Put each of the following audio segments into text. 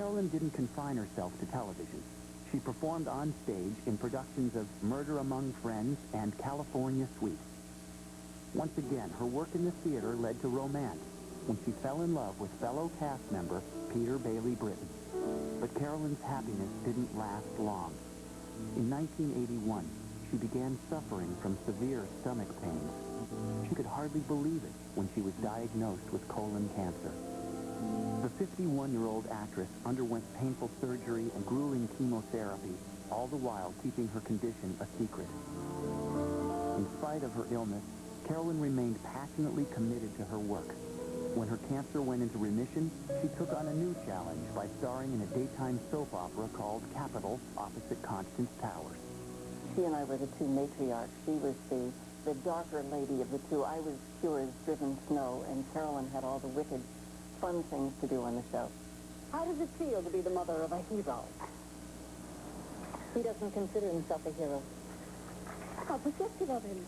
Carolyn didn't confine herself to television. She performed on stage in productions of Murder Among Friends and California Suite. Once again, her work in the theater led to romance when she fell in love with fellow cast member Peter Bailey Britton. But Carolyn's happiness didn't last long. In 1981, she began suffering from severe stomach pains. She could hardly believe it when she was diagnosed with colon cancer. The 51-year-old actress underwent painful surgery and grueling chemotherapy, all the while keeping her condition a secret. In spite of her illness, Carolyn remained passionately committed to her work. When her cancer went into remission, she took on a new challenge by starring in a daytime soap opera called Capital opposite Constance Towers. She and I were the two matriarchs. She was the darker lady of the two. I was pure as driven snow, and Carolyn had all the wicked, fun things to do on the show. How does it feel to be the mother of a hero? He doesn't consider himself a hero. How protective of him.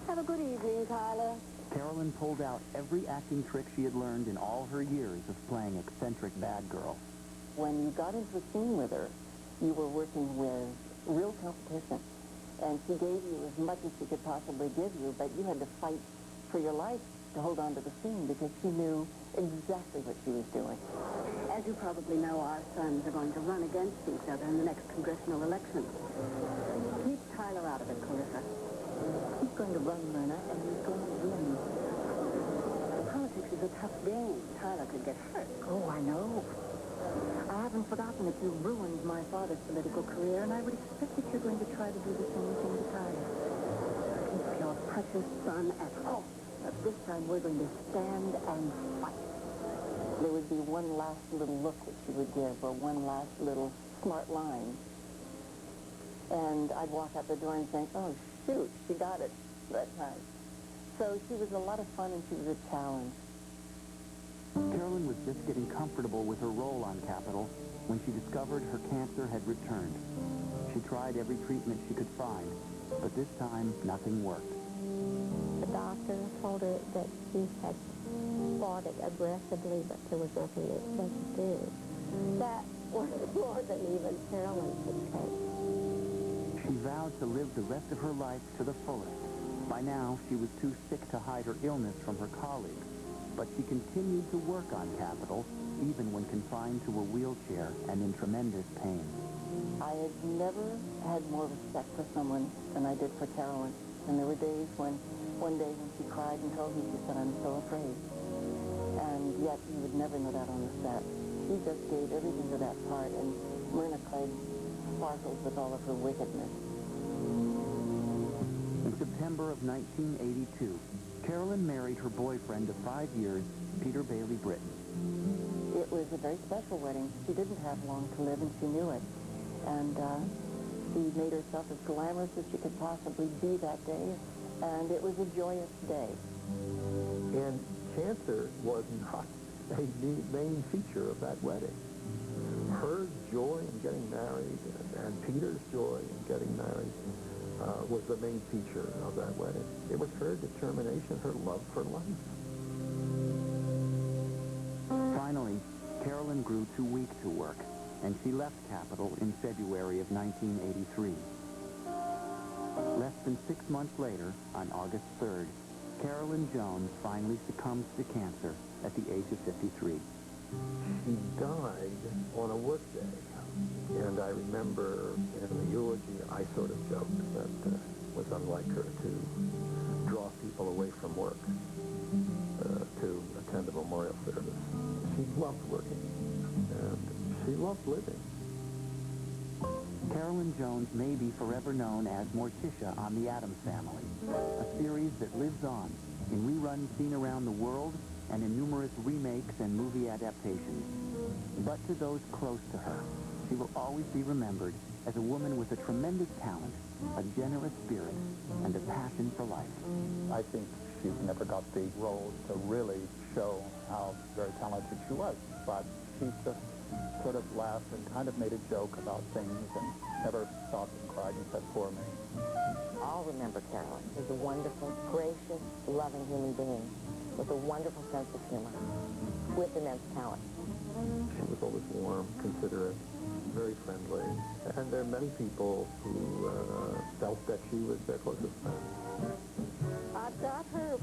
Have a good evening, Tyler. Carolyn pulled out every acting trick she had learned in all her years of playing eccentric bad girl. When you got into a scene with her, you were working with real competition. And she gave you as much as she could possibly give you, but you had to fight for your life to hold on to the scene because she knew exactly what she was doing. As you probably know, our sons are going to run against each other in the next congressional election. Keep Tyler out of it, Clarissa. He's going to run, Myrna, and he's going to win. Politics is a tough game. Tyler could get hurt. Oh, I know. I haven't forgotten that you ruined my father's political career, and I would expect that you're going to try to do the same thing to Tyler. Keep your precious son at home. But this time we're going to stand and fight. There would be one last little look that she would give, or one last little smart line. And I'd walk out the door and think, oh, shoot, she got it that time. So she was a lot of fun, and she was a challenge. Carolyn was just getting comfortable with her role on Capital when she discovered her cancer had returned. She tried every treatment she could find, but this time nothing worked. The doctor told her that she had fought it aggressively, but there was nothing that they could do. That was more than even Carolyn could take. She vowed to live the rest of her life to the fullest. By now, she was too sick to hide her illness from her colleagues, but she continued to work on Capital, even when confined to a wheelchair and in tremendous pain. I had never had more respect for someone than I did for Carolyn. And there were days when, one day when she cried and told me, she said, I'm so afraid. And yet, you would never know that on the set. She just gave everything to that part, and Myrna Clegg sparkled with all of her wickedness. In September of 1982, Carolyn married her boyfriend of 5 years, Peter Bailey Britton. It was a very special wedding. She didn't have long to live, and she knew it. And she made herself as glamorous as she could possibly be that day, and it was a joyous day. And cancer was not a main feature of that wedding. Her joy in getting married and Peter's joy in getting married was the main feature of that wedding. It was her determination, her love for life. Finally, Carolyn grew too weak to work, and she left Capital in February of 1983. Less than 6 months later, on August 3rd, Carolyn Jones finally succumbed to cancer at the age of 53. She died on a work day, and I remember in the eulogy I sort of joked that it was unlike her to draw people away from work to attend a memorial service. She loved working, and she loved living. Carolyn Jones may be forever known as Morticia on The Addams Family, a series that lives on in reruns seen around the world and in numerous remakes and movie adaptations. But to those close to her, she will always be remembered as a woman with a tremendous talent, a generous spirit, and a passion for life. I think she never got the role to really show how very talented she was, but she just sort of laughed and kind of made a joke about things and never stopped and cried and said, poor me. I'll remember Carolyn as a wonderful, gracious, loving human being with a wonderful sense of humor, with immense talent. She was always warm considerate, very friendly. And there are many people who felt that she was their closest friend. I got her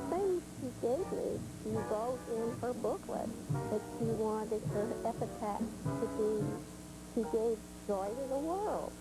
things she gave me. She wrote in her booklet that she wanted her epitaph to be, she gave joy to the world.